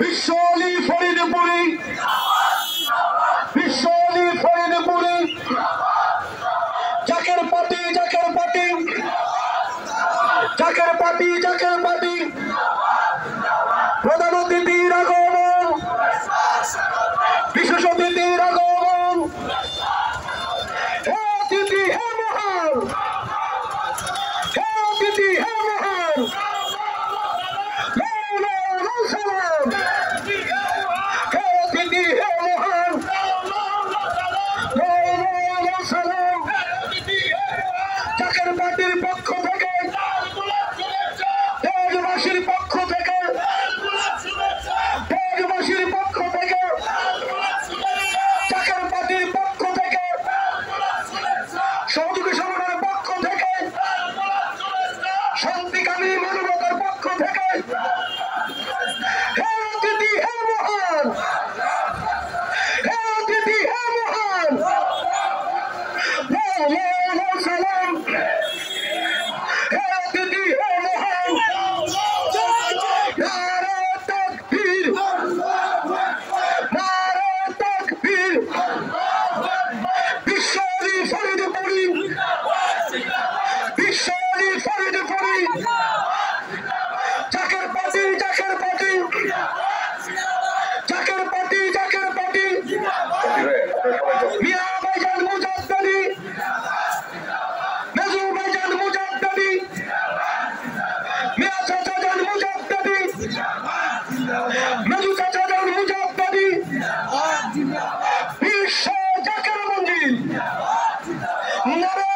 বিশ্বলি ফরিদপুরি বিশ্বলি ফরিদপুরি জাকের পার্টি জাকের পার্টি জাকের পার্টি জাকের পার্টি প্রধান অতিথির আগমন বিশেষ অতিথির আগমন হে অতিথি হে মহান হে অতিথি হে মহান পার্টির পক্ষ থেকে দেশবাসীর পক্ষ থেকে দেশবাসীর পক্ষ থেকে জাকের পার্টির পক্ষ থেকে সহযোগী সংগঠনের পক্ষ থেকে শান্তিকামী মানবতার পক্ষ থেকে হে অতিথি হে মহান হে অতিথি হে মহান সালাম হে অতিথি হে মহান নারে তাকবীর নারে তাকবীর বিশ্বলি ফরিদপুরি বিশ্বলি ফরিদপুরি জাকের পার্টি জাকের পার্টি জাকের পার্টি জাকের পার্টি মিয়া ভাইজান মুজাদ্দাদি মেজু ভাইজান মুজাদ্দাদি মিয়া চাচা জান মুজাদ্দাদি মেজু চাচা জান মুজাদ্দাদি বিশ্ব জাকের মঞ্জিল নারে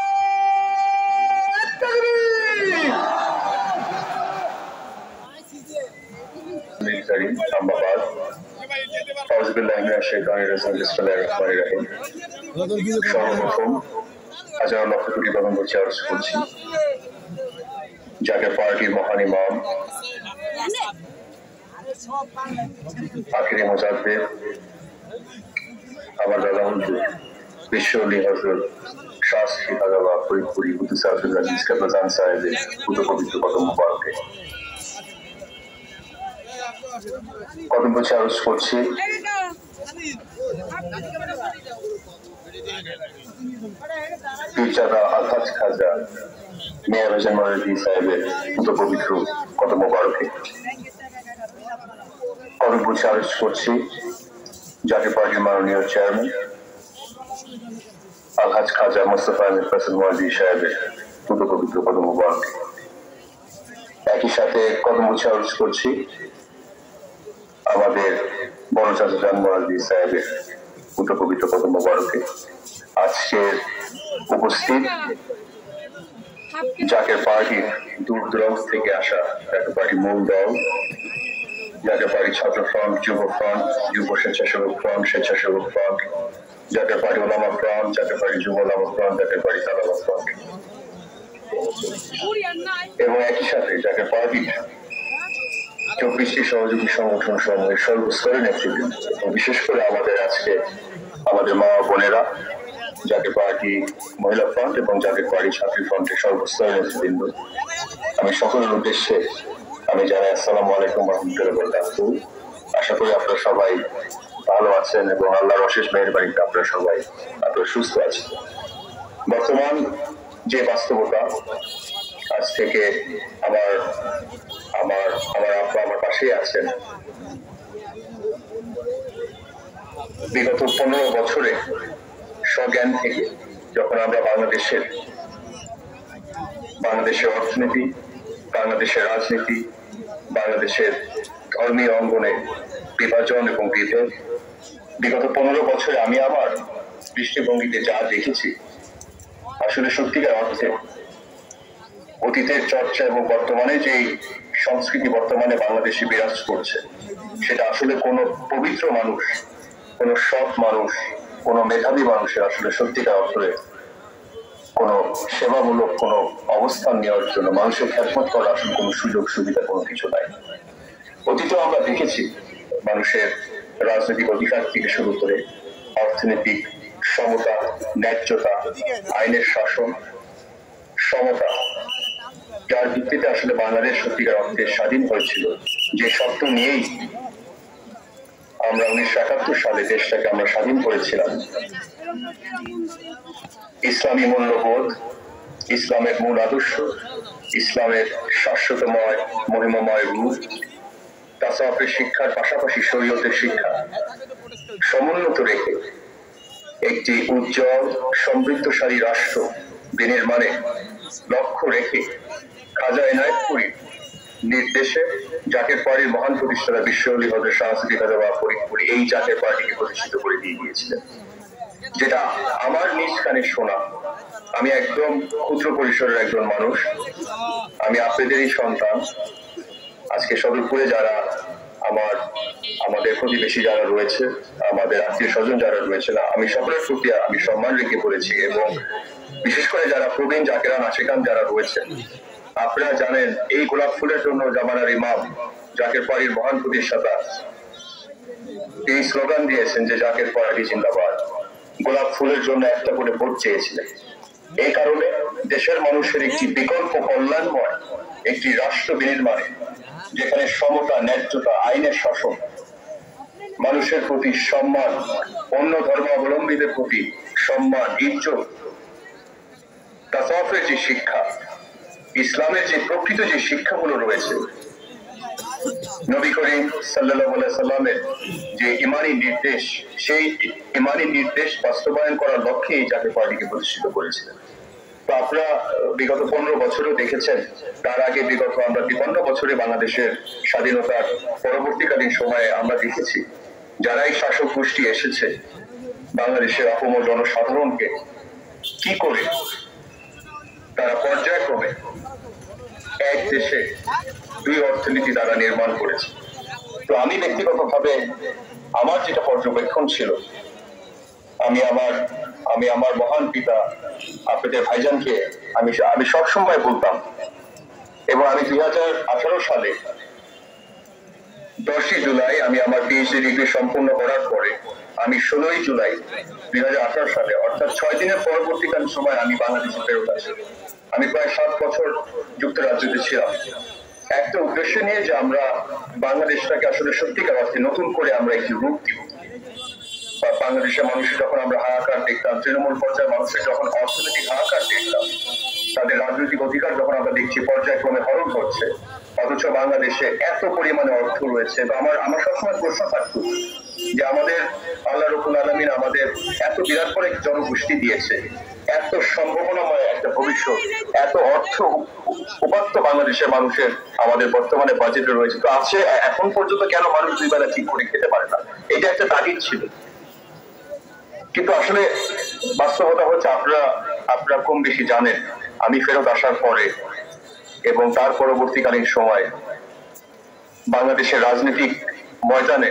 তাকবীর military Islamabad. সর্বপ্রথম হাজার লক্ষ কোটি তদন্ত চার্জ করছি জাকের পার্টির মহান ইমাম আখিরি মুজাদ্দিদ আমার দাদা হুজুর বিশ্বলি হযরত শাহ শিফাগাবা ফরিদপুরি হুজুর আব্দুল আজিজ কাবলাজান সাহেবের পুত্র পবিত্র কদম মুবারকে কদম চার্জ করছি পীরজাদা আলহাজ খাজা মিয়া ভাইজান মৌলভী সাহেবের পুত্র পবিত্র কদম মুবারকে কদম চার্জ করছি জাতীয় পার্টির মাননীয় চেয়ারম্যান আলহাজ খাজা মোস্তফা আহমেদ ফয়সাল মৌলভী সাহেবের পুত্র পবিত্র কদম মুবারকে একই সাথে কদম চার্জ করছি আমাদের বড় চাচা জান মৌলভী সাহেবের পুত্র পবিত্র কদম মুবারকে আজকের উপস্থিত জাকের পার্টির দূর দূরান্ত থেকে আসা জাকের পার্টির মূল দল জাকের পার্টি ছাত্র ফ্রন্ট যুব ফ্রন্ট যুব স্বেচ্ছাসেবক ফ্রন্ট স্বেচ্ছাসেবক ফ্রন্ট জাকের পার্টি ওলামা ফ্রন্ট জাকের পার্টি যুব ওলামা ফ্রন্ট জাকের পার্টি তালাবা ফ্রন্ট এবং একই সাথে জাকের পার্টির 24টি সহযোগী সংগঠন সমূহের সর্বস্তরের নেতৃবৃন্দ এবং বিশেষ করে আমাদের আজকে আমাদের মা বোনেরা জাকের পার্টি মহিলা ফ্রন্ট এবং জাকের পার্টি ছাত্রী ফ্রন্টের সর্বস্তরের নেতৃবৃন্দ আমি সকলের উদ্দেশ্যে আমি জানাই আসসালামু আলাইকুম ওয়া রাহমাতুল্লাহি ওয়া বারাকাতুহু। আশা করি আপনারা সবাই ভালো আছেন এবং আল্লাহর অশেষ মেহেরবানিতে আপনারা সবাই সুস্থ আছেন। বর্তমান যে বাস্তবতা আজ থেকে আমার আব্বা আমার পাশেই আছেন। বিগত 15 বছরে স্বজ্ঞান থেকে যখন আমরা বাংলাদেশের অর্থনীতি, বাংলাদেশের রাজনীতি, বাংলাদেশের ধর্মীয় অঙ্গনে বিভাজন এবং বিভেদ, বিগত 15 বছরে আমি আমার দৃষ্টিভঙ্গিতে যা দেখেছি, আসলে সত্যিকার অর্থে অতীতের চর্চা এবং বর্তমানে যেই সংস্কৃতি বর্তমানে বাংলাদেশে বিরাজ করছে, সেটা আসলে কোনো পবিত্র মানুষ, কোনো সৎ মানুষ, কোনো মেধাবী মানুষের আসলে সত্যিকার অর্থে কোনো সেবামূলক কোনো অবস্থান নেওয়ার জন্য, মানুষের খেদমত করার আসলে কোনো সুযোগ সুবিধা কোনো কিছু নাই। অতীতেও আমরা দেখেছি মানুষের রাজনৈতিক অধিকার থেকে শুরু করে অর্থনৈতিক সমতা, ন্যায্যতা, আইনের শাসন, সমতা, যার ভিত্তিতে আসলে বাংলাদেশ সত্যিকার অর্থে স্বাধীন হয়েছিল, যে স্বপ্ন নিয়েই আমরা 1971 সালে দেশটাকে আমরা স্বাধীন করেছিলাম। ইসলামী মূল্যবোধ, ইসলামের মূল আদর্শ, ইসলামের শাশ্বতময় মহিমাময় রূপ, তাসাউফের শিক্ষার পাশাপাশি শরীয়তের শিক্ষা সমুন্নত রেখে একটি উজ্জ্বল সমৃদ্ধশালী রাষ্ট্র বিনির্মাণে লক্ষ্য রেখে খাজা এনায়েতপুরীর নির্দেশে জাকের পার্টির মহান প্রতিষ্ঠাতা বিশ্বলী হযরত শাহ সিদ্দিক খাজা বাবা ফরিদপুরী এই জাকের পার্টিকে প্রতিষ্ঠিত করে দিয়ে গিয়েছিলেন, যেটা আমার নিজ কানে শোনা। আমি একদম ক্ষুদ্র পরিসরের একজন মানুষ, আমি আপনাদেরই সন্তান। আজকে সদরপুরে যারা আমাদের প্রতিবেশী যারা রয়েছে, আমাদের আত্মীয় স্বজন যারা রয়েছে, আমি সকলের প্রতি আমি সম্মান রেখে পড়েছি, এবং বিশেষ করে যারা প্রবীণ জাকেরান আশেকান যারা রয়েছেন, আপনারা জানেন এই গোলাপ ফুলের জন্য জামানার ইমাম জাকের পার্টির মহান প্রতিষ্ঠাতা তিনি স্লোগান দিয়েছেন যে জাকের পার্টি জিন্দাবাদ। গোলাপ ফুলের জন্য একটা করে ভোট চেয়েছিলেন। এই কারণে দেশের মানুষের একটি বিকল্প কল্যাণময় একটি রাষ্ট্র বিনির্মাণে, যেখানে সমতা, ন্যায্যতা, আইনের শাসন, মানুষের প্রতি সম্মান, অন্য ধর্মাবলম্বীদের প্রতি সম্মান, ইজ্জত, তাসাউফের যে শিক্ষা, ইসলামের যে প্রকৃত যে শিক্ষাগুলো রয়েছে, নবী করিম সাল্লাল্লাহু আলাইহি সাল্লামের যে ইমানি নির্দেশ, সেই ইমানি নির্দেশ বাস্তবায়ন করার লক্ষ্যে এই জাতীয় পার্টিকে প্রতিষ্ঠিত করেছিলেন। তো আপনারা বিগত 15 বছরও দেখেছেন, তার আগে বিগত আমরা 53 বছরে বাংলাদেশের স্বাধীনতার পরবর্তীকালীন সময়ে আমরা দেখেছি যারা এই শাসক গোষ্ঠী এসেছে বাংলাদেশের অপমর জনসাধারণকে কি করে তারা পর্যায়ক্রমে এক দেশে দুই অর্থনীতি দ্বারা নির্মাণ করেছে। তো আমি ব্যক্তিগতভাবে আমার যেটা পর্যবেক্ষণ ছিল, আমি আমার মহান পিতা আপনাদের ভাইজানকে আমি সবসময় বলতাম, এবং আমি 2018 সালে 10 জুলাই আমি আমার পিএইচডি ডিগ্রি সম্পূর্ণ করার পরে আমি 16 জুলাই 2018 সালে, অর্থাৎ 6 দিনের পরবর্তীকালীন সময় আমি বাংলাদেশে ফেরত আসি। আমি প্রায় 7 বছর যুক্তরাজ্যতে ছিলাম একটা উদ্দেশ্য নিয়ে, যে আমরা বাংলাদেশটাকে আসলে সত্যিকার অর্থে নতুন করে আমরা একটি রূপ দিব। বাংলাদেশের মানুষের যখন আমরা হাহাকার দেখতাম, তৃণমূল পর্যায়ের মানুষের যখন অর্থনৈতিক হাহাকার দেখতাম, তাদের রাজনৈতিক অধিকার যখন আমরা দেখছি পর্যায়ক্রমে হরণ হচ্ছে, অথচ বাংলাদেশে এত পরিমাণে অর্থ রয়েছে। আমার সবসময় প্রশ্ন থাকতো যে আমাদের আল্লাহ রাব্বুল আলামিন আমাদের এত বিরাট করে জনগোষ্ঠী দিয়েছে, এত সম্ভাবনাময় একটা ভবিষ্যৎ, এত অর্থ উপাত্ত বাংলাদেশের মানুষের আমাদের বর্তমানে বাজেটে রয়েছে, তো আছে এখন পর্যন্ত কেন মানুষ দুই বেলা ঠিক করে খেতে পারে না? এটা একটা তাগিদ ছিল। কিন্তু আসলে বাস্তবতা হচ্ছে, আপনারা কম বেশি জানেন, আমি ফেরত আসার পরে এবং তার পরবর্তীকালীন সময় বাংলাদেশের রাজনৈতিক ময়দানে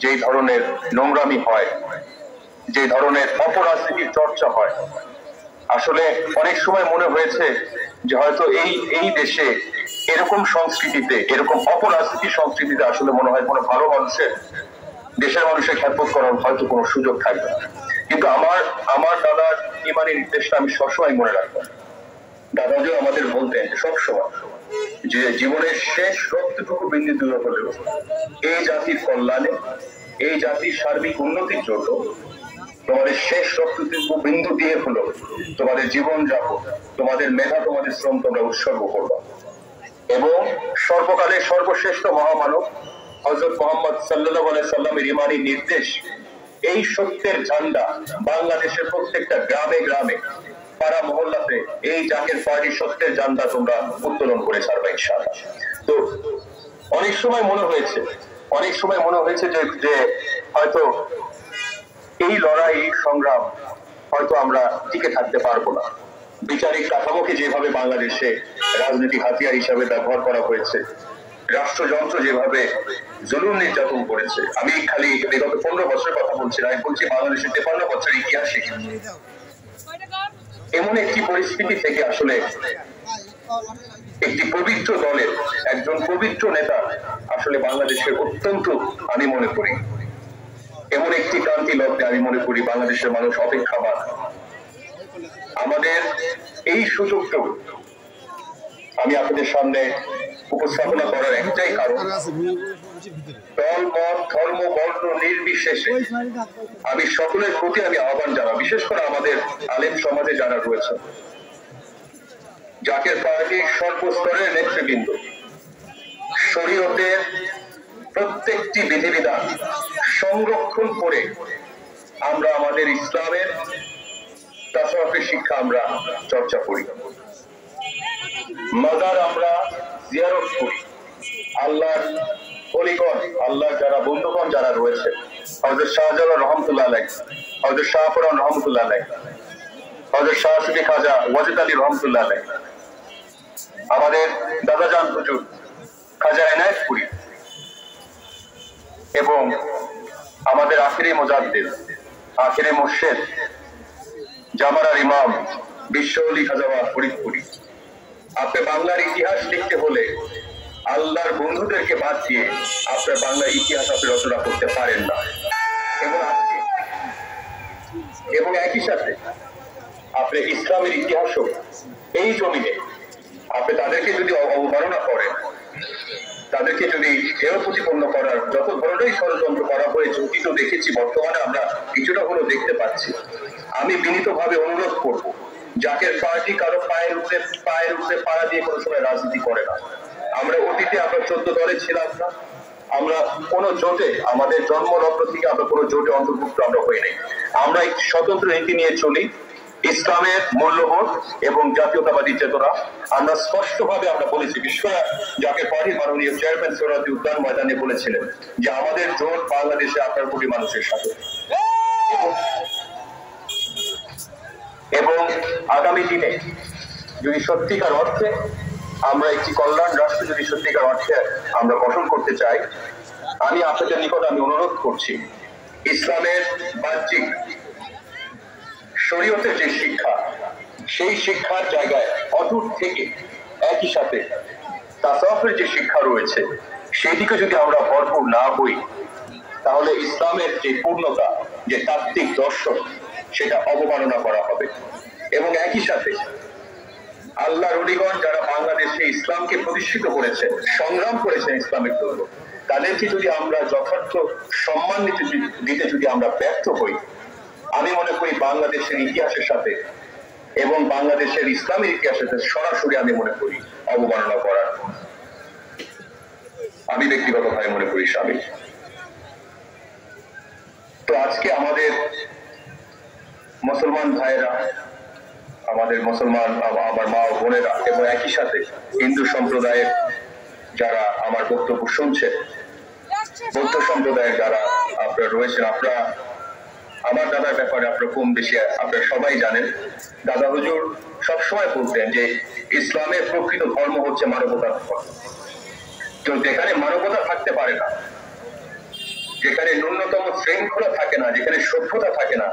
যেই ধরনের নোংরামি হয়, যে ধরনের অপরাজনীতির চর্চা হয়, আসলে অনেক সময় মনে হয়েছে যে হয়তো এই দেশে এরকম সংস্কৃতিতে, এরকম অপরাজনীতির সংস্কৃতিতে আসলে মনে হয় কোনো ভালো মানুষের, দেশের মানুষের খ্যাতবোধ করার হয়তো কোনো সুযোগ থাকবে না। কিন্তু আমার দাদার ইমানি নির্দেশটা আমি সবসময় মনে রাখতাম। দাদাজিও আমাদের বলতেন সবসময় যে জীবনের শেষ রক্তটুকু বিন্দু দূর হলেও এই জাতির কল্যাণে, এই জাতির সার্বিক উন্নতির জন্য তোমাদের শেষ রক্তটুকু বিন্দু দিয়ে হলো তোমাদের জীবন যাপন, তোমাদের মেধা, তোমাদের শ্রম তোমরা উৎসর্গ করবা। এবং সর্বকালের সর্বশ্রেষ্ঠ মহামানব হযরত মুহাম্মদ সাল্লাল্লাহু আলাইহি সাল্লামের ইমানি নির্দেশ, এই সত্যের ঝান্ডা বাংলাদেশের প্রত্যেকটা গ্রামে গ্রামে, পাড়া মহল্লাতে এই জাকের পার্টি সত্যের ঝান্ডা তোমরা উত্তোলন করে ছাড়বা ইনশাআল্লাহ। তো অনেক সময় মনে হয়েছে যে হয়তো এই লড়াই, সংগ্রাম হয়তো আমরা টিকে থাকতে পারবো না। বিচারিক কাঠামোকে যেভাবে বাংলাদেশে রাজনৈতিক হাতিয়ার হিসাবে ব্যবহার করা হয়েছে, রাষ্ট্রযন্ত্র যেভাবে জুলুম নির্যাতন করেছে, আমি খালি বিগত 15 বছরের কথা বলছি না, আমি বলছি বাংলাদেশের 53 বছরের ইতিহাসে এমন একটি পরিস্থিতি থেকে আসলে একটি পবিত্র দলের একজন পবিত্র নেতা আসলে বাংলাদেশের অত্যন্ত, আমি মনে করি এমন একটি ক্রান্তি লগ্নে আমি মনে করি বাংলাদেশের মানুষ অপেক্ষামান। আমাদের এই সুযোগটুকু আমি আপনাদের সামনে উপস্থাপনা করার একটাই কারণ, দল মত ধর্ম বর্ণ নির্বিশেষে আমি সকলের প্রতি আমি আহ্বান জানাই, বিশেষ করে আমাদের আলেম সমাজে যারা রয়েছে, জাকের পার্টির সর্বস্তরের নেতৃবৃন্দ, শরীয়তের প্রত্যেকটি বিধিবিধান সংরক্ষণ করে আমরা আমাদের ইসলামের তাসাউফের শিক্ষা আমরা চর্চা করি, মাজার আমরা জিয়ারত করি, আল্লাহর ওলিগণ, আল্লাহর যারা বন্ধুগণ যারা রয়েছে, হযরত শাহজালাল রহমতুল্লাহ আলাইহি, হযরত শাহপুরান রহমতুল্লাহ আলাইহি, হযরত শাহ সুফি খাজা ওয়াজিদ আলী রহমতুল্লাহ আলাইহি, আমাদের দাদাজান হুজুর খাজা এনায়েতপুরী এবং আমাদের আখিরি মুজাদ্দিদ, আখিরি মুর্শিদ, জামারার ইমাম বিশ্বওয়ালি খাজা ফরিদপুরী। আপনি বাংলার ইতিহাস লিখতে হলে আল্লাহর বন্ধুদেরকে বাদ দিয়ে আপনার বাংলার ইতিহাস আপনি রচনা করতে পারেন না। এবং একই সাথে আপনি ইসলামের ইতিহাসও এই জমিনে আপনি তাদেরকে যদি অবমাননা করেন, তাদেরকে যদি হেয় প্রতিপন্ন করার যত ধরনের ষড়যন্ত্র করা হয়েছে, অতীত দেখেছি, বর্তমানে আমরা কিছুটা হলেও দেখতে পাচ্ছি। আমি বিনীতভাবে অনুরোধ করব, জাকের পার্টি কারো পায়ের উপরে পাড়া দিয়ে কোনো সময় রাজনীতি করে না। আমরা অতীতে আমরা 14 দলে ছিলাম না, আমরা কোন জোটে, আমাদের জন্মলগ্ন থেকে আমরা কোনো জোটে অন্তর্ভুক্ত আমরা হই নাই। আমরা একটি স্বতন্ত্র নীতি নিয়ে চলি, ইসলামের মূল্যবোধ এবং জাতীয়তাবাদী চেতনা আমরা স্পষ্টভাবে আমরা বলেছি। বিশেষ করে জাকের পার্টির মাননীয় চেয়ারম্যান সোহরাওয়ার্দী উদ্যান ময়দানে বলেছিলেন যে আমাদের জোট বাংলাদেশে 18 কোটি মানুষের সাথে, এবং আগামী দিনে যদি সত্যিকার অর্থে আমরা একটি কল্যাণ রাষ্ট্র যদি সত্যিকার অর্থে আমরা গঠন করতে চাই, আমি আপনাদের নিকট আমি অনুরোধ করছি, ইসলামের বাহ্যিক শরীয়তের যে শিক্ষা, সেই শিক্ষার জায়গায় অটুট থেকে একই সাথে তাসাউফের যে শিক্ষা রয়েছে সেই দিকে যদি আমরা ভরপুর না হই, তাহলে ইসলামের যে পূর্ণতা, যে তাত্ত্বিক দর্শন, সেটা অবমাননা করা হবে। এবং একই সাথে আল্লাহর ওলিগণ যারা বাংলাদেশে ইসলামকে প্রতিষ্ঠিত করেছেন, সংগ্রাম করেছেন ইসলামের জন্য, তাদেরকে যদি আমরা যথার্থ সম্মান দিতে যদি আমরা ব্যর্থ হই, আমি মনে করি বাংলাদেশের ইতিহাসের সাথে এবং বাংলাদেশের ইসলামের ইতিহাসের সাথে সরাসরি আমি মনে করি অবমাননা করার, আমি ব্যক্তিগতভাবে মনে করি স্বামী। তো আজকে আমাদের মুসলমান ভাইয়েরা, আমাদের মুসলমান আমার মা ও বোনেরা এবং একই সাথে হিন্দু সম্প্রদায়ের যারা আমার বক্তব্য শুনছেন, বৌদ্ধ সম্প্রদায়ের যারা আপনারা রয়েছেন, আপনারা আমার দাদার ব্যাপারে আপনারা কম বেশি আপনারা সবাই জানেন। দাদা হুজুর সবসময় বলতেন যে ইসলামের প্রকৃত ধর্ম হচ্ছে মানবতার ধর্ম। তো যেখানে মানবতা থাকতে পারে না, যেখানে ন্যূনতম শৃঙ্খলা থাকে না, যেখানে সভ্যতা থাকে না,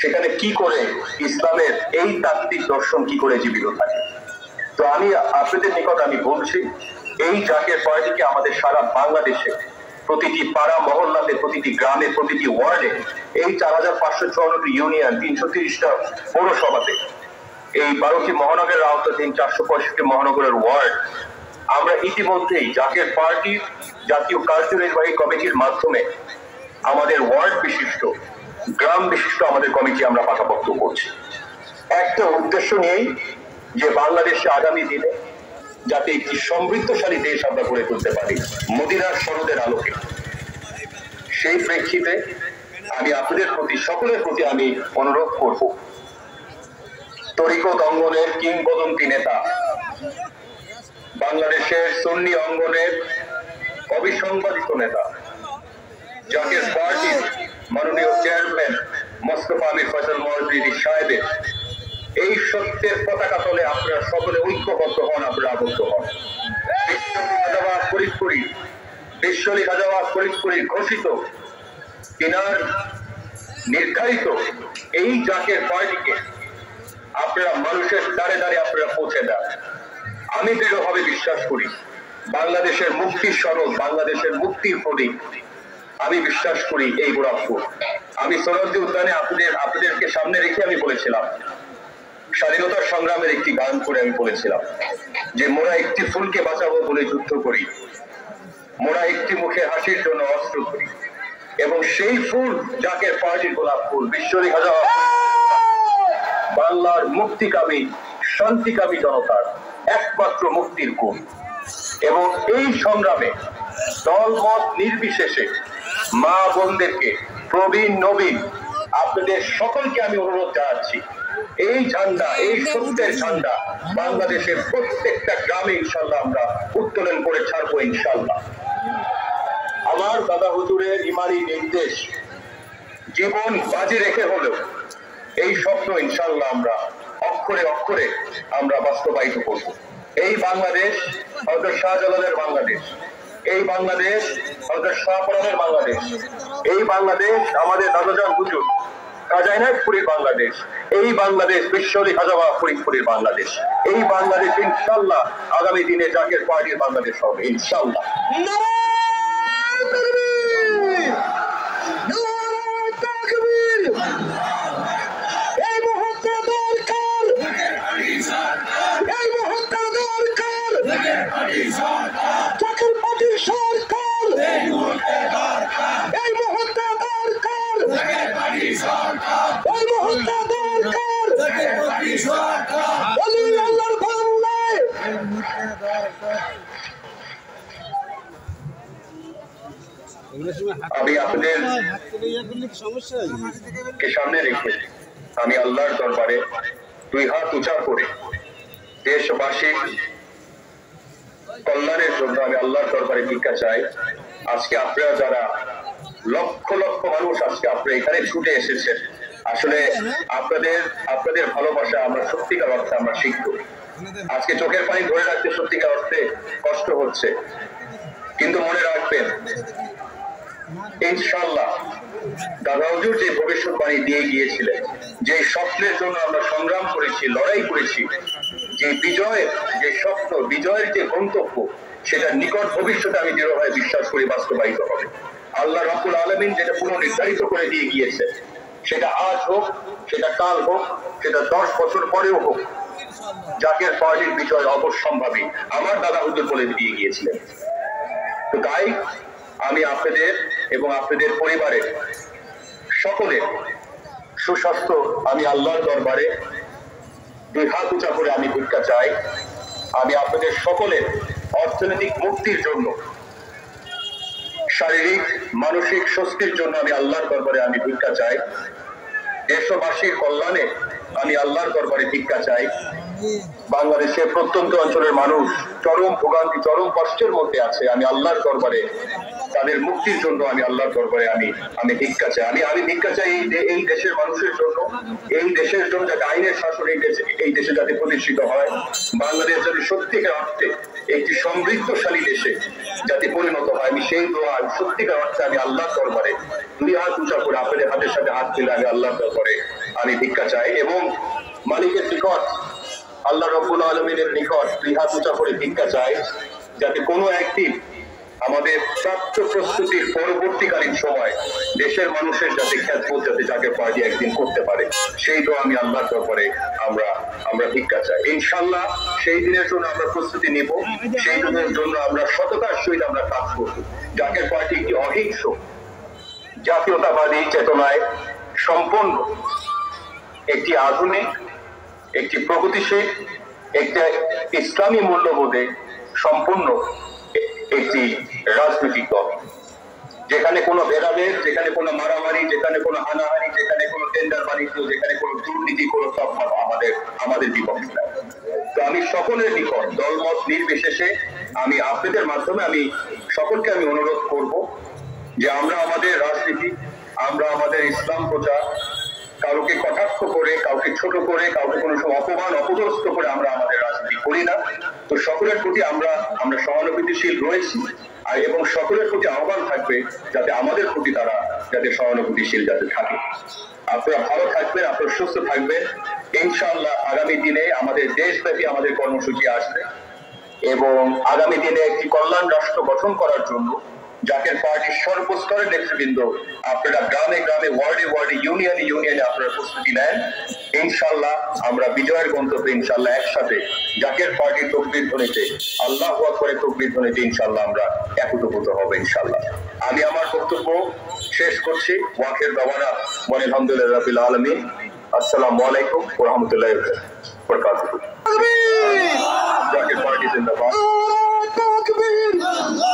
সেখানে কি করে ইসলামের এই তাত্ত্বিক দর্শন কি করে জীবিত থাকে? তো আমি আপনাদের নিকট আমি বলছি, এই জাকের পার্টিকে আমাদের সারা বাংলাদেশে প্রতিটি পাড়া মহল্লাতে, প্রতিটি গ্রামে, প্রতিটি ওয়ার্ডে, এই 4554 ইউনিয়ন, 330টা পৌরসভাতে, এই 12টি মহানগরের আওতাধীন 465 মহানগরের ওয়ার্ড, আমরা ইতিমধ্যেই জাকের পার্টির জাতীয় কার্যনির্বাহী কমিটির মাধ্যমে আমাদের ওয়ার্ড বিশিষ্ট, গ্রাম বিশিষ্ট আমাদের কমিটি আমরা পাকাপোক্ত করছি, একটা উদ্দেশ্য নিয়েই যে বাংলাদেশে আগামী দিনে যাতে একটি সমৃদ্ধশালী দেশ আমরা গড়ে তুলতে পারি মদিনার সনদের আলোকে। সেই প্রেক্ষিতে আমি আপনাদের প্রতি, সকলের প্রতি আমি অনুরোধ করব, তরিকত অঙ্গনের কিংবদন্তি নেতা, বাংলাদেশের সুন্নি অঙ্গনের অবিসংবাদিত নেতা, জাকের পার্টির মাননীয় চেয়ারম্যান মোস্তফা আমির ফয়সাল মওদুদি সাহেবের এই সত্যের পতাকা তলে আপনারা সকলে ঐক্যবদ্ধ হন, আপনারা আবদ্ধ হন। বিশ্বলি গাজাওয়াত ফরিদপুরীর ঘোষিত তিনার নির্ধারিত এই জাকের পার্টিকে আপনারা মানুষের দ্বারে দ্বারে আপনারা পৌঁছে দেন। আমি দৃঢ়ভাবে বিশ্বাস করি বাংলাদেশের মুক্তির স্বরূপ, বাংলাদেশের মুক্তির প্রতীক আমি বিশ্বাস করি এই গোলাপ ফুল। আমি সরোয়ার্দী উদ্যানে আপনাদেরকে সামনে রেখে আমি বলেছিলাম, স্বাধীনতার সংগ্রামের একটি গান করে আমি বলেছিলাম যে মোরা একটি ফুলকে বাঁচাবো বলে যুদ্ধ করি, মোরা একটি মুখে হাসির জন্য অস্ত্র করি, এবং সেই ফুল জাকের পার্টির গোলাপ ফুল বিশ্বরী হাজার বাংলার মুক্তিকামী শান্তিকামী জনতার একমাত্র মুক্তির কূল। এবং এই সংগ্রামে দলমত নির্বিশেষে মা বোনদেরকে, প্রবীণ নবীন, আপনাদের সকলকে আমি অনুরোধ জানাচ্ছি, এই ঝান্ডা, এই সত্যের ঝান্ডা বাংলাদেশের প্রত্যেকটা গ্রামে ইনশাল্লাহ আমরা উত্তোলন করে ছাড়বো ইনশাল্লাহ। আমার দাদা হুজুরের ইমানি নির্দেশ জীবন বাজি রেখে হলেও এই স্বপ্ন ইনশাল্লাহ আমরা অক্ষরে অক্ষরে আমরা বাস্তবায়িত করব। এই বাংলাদেশ হযরত শাহজালালের বাংলাদেশ, এই বাংলাদেশ হযরত শাহপরানের বাংলাদেশ, এই বাংলাদেশ আমাদের দাদাজান হুজুর কাজী ইনায়েতপুরীর বাংলাদেশ, এই বাংলাদেশ বিশ্বরী হাজাওয়া ফরিদপুরের বাংলাদেশ, এই বাংলাদেশ ইনশাল্লাহ আগামী দিনে জাকের পার্টির বাংলাদেশ হবে ইনশাল্লাহ। আমি আপনাদেরকে সামনে রেখে আমি আল্লাহর দরবারে দুই হাত উঁচা করে দেশবাসীর কল্যাণের জন্য আমি আল্লাহর দরবারে ভিক্ষা চাই। আজকে আপনারা যারা লক্ষ লক্ষ মানুষ আজকে আপনারা এখানে ছুটে এসেছেন, আসলে আপনাদের ভালোবাসা আমরা সত্যিকার অর্থে আমরা শিখব। আজকে চোখের পানি ধরে রাখতে সত্যিকার অর্থে কষ্ট হচ্ছে, কিন্তু মনে রাখবেন ইনশাআল্লাহ দাদা হুজুর যে ভবিষ্যৎবাণী দিয়ে গিয়েছিলেন, যে স্বপ্নের জন্য আমরা সংগ্রাম করেছি, লড়াই করেছি, যে বিজয়ের যে স্বপ্ন, বিজয়ের যে গন্তব্য, সেটা নিকট ভবিষ্যতে আমি দৃঢ়ভাবে বিশ্বাস করি বাস্তবায়িত হবে। আল্লাহ রাব্বুল আলামিন যেটা পুনর্নির্ধারিত করে দিয়ে গিয়েছে, সেটা আজ হোক, সেটা কাল হোক, সেটা 10 বছর পরেও হোক, জাকের পার্টির বিজয় অবশ্যম্ভাবী আমার দাদা হুজুর বলে দিয়ে গিয়েছিলেন। তো তাই আমি আপনাদের এবং আপনাদের পরিবারের সকলের সুস্বাস্থ্য আমি আল্লাহর দরবারে দুই হাত উঁচা করে আমি ভিক্ষা চাই। আমি আপনাদের সকলের অর্থনৈতিক মুক্তির জন্য, শারীরিক মানসিক স্বস্তির জন্য আমি আল্লাহর দরবারে আমি ভিক্ষা চাই। দেশবাসীর কল্যাণে আমি আল্লাহর দরবারে ভিক্ষা চাই। বাংলাদেশের প্রত্যন্ত অঞ্চলের মানুষ চরম ভোগান্তি, চরম কষ্টের মধ্যে আছে, আমি আল্লাহর দরবারে তাদের মুক্তির জন্য আমি আল্লাহর দরবারে আমি ভিক্ষা চাই। আমি ভিক্ষা চাই এই দেশের মানুষের জন্য, এই দেশের জন্য যাতে আইনের শাসন এই দেশে যাতে প্রতিষ্ঠিত হয়, বাংলাদেশ যাতে সত্যিকার অর্থে একটি সমৃদ্ধশালী দেশে যাতে পরিণত হয়, আমি সেই দোয়া সত্যিকার অর্থে আমি আল্লাহর দরবারে দুই হাত উঁচা করে আপনাদের হাতের সাথে হাত তুলে আমি আল্লাহর দরবারে আমি ভিক্ষা চাই। এবং মালিকের নিকট, আল্লাহ রাব্বুল আলামিনের নিকট দুই হাত উঁচা করে ভিক্ষা চাই, যাতে কোনো একদিন আমাদের প্রাপ্ত প্রস্তুতির পরবর্তীকালীন সময় দেশের মানুষের যাতে খেদমত যাতে জাকের পার্টি একদিন করতে পারে, সেই তো আমি আল্লাহর দরবারে আমরা ভিক্ষা চাই। ইনশাআল্লাহ সেই দিনের জন্য আমরা প্রস্তুতি নিব, সেই দিনের জন্য আমরা সততার সহিত আমরা কাজ করব। জাকের পার্টি একটি অহিংস জাতীয়তাবাদী চেতনায় সম্পন্ন একটি আধুনিক, একটি প্রগতিশীল, একটা ইসলামী মূল্যবোধে সম্পূর্ণ একটি রাজনৈতিক দল, যেখানে কোনো ভেদাভেদ, যেখানে কোনো মারামারি, যেখানে কোনো হানাহানি, যেখানে কোনো টেন্ডার বাণিজ্য, যেখানে কোনো দুর্নীতি, কোনো সব আমাদের বিপক্ষে। তো আমি সকলের নিকট দলমত নির্বিশেষে আমি আপনাদের মাধ্যমে আমি সকলকে আমি অনুরোধ করব যে আমরা আমাদের রাজনীতি, আমরা আমাদের ইসলাম প্রচার কাউকে কটাক্ষ করে, কাউকে ছোট করে, কাউকে কোনো সময় অপমান অপদস্থ করে আমরা আমাদের রাজনীতি করি না। তো সকলের প্রতি আমরা সহানুভূতিশীল রয়েছি, আর এবং সকলের প্রতি আহ্বান থাকবে যাতে আমাদের প্রতি তারা যাতে সহানুভূতিশীল যাতে থাকে। আপনারা ভালো থাকবেন, আপনারা সুস্থ থাকবেন। ইনশাআল্লাহ আগামী দিনে আমাদের দেশব্যাপী আমাদের কর্মসূচি আসবে এবং আগামী দিনে একটি কল্যাণ রাষ্ট্র গঠন করার জন্য জাকের পার্টির সর্বস্তরের নেতৃবৃন্দ, আপনারা গ্রামে গ্রামে, ওয়ার্ডে ওয়ার্ডে, ইউনিয়নে ইউনিয়নে আপনারা প্রস্তুতি নেন। ইনশাল্লাহ আমরা বিজয়ের গন্তব্যে ইনশাল্লাহ একসাথে জাকের পার্টির তকবীর ধ্বনিতে, আল্লাহু আকবারের তকবীর ধ্বনিতে ইনশাল্লাহ আমরা একীভূত হব ইনশাল্লাহ। আমি আমার বক্তব্য শেষ করছি। ওয়াকের দাওয়ানা ওয়াল হামদুলিল্লাহি রাব্বিল আলামিন। আসসালামু আলাইকুম ওয়া রাহমাতুল্লাহি ওয়া বারাকাতুহু। জাকের পার্টি জিন্দাবাদ। তাকবীর। ইনশাল্লাহ।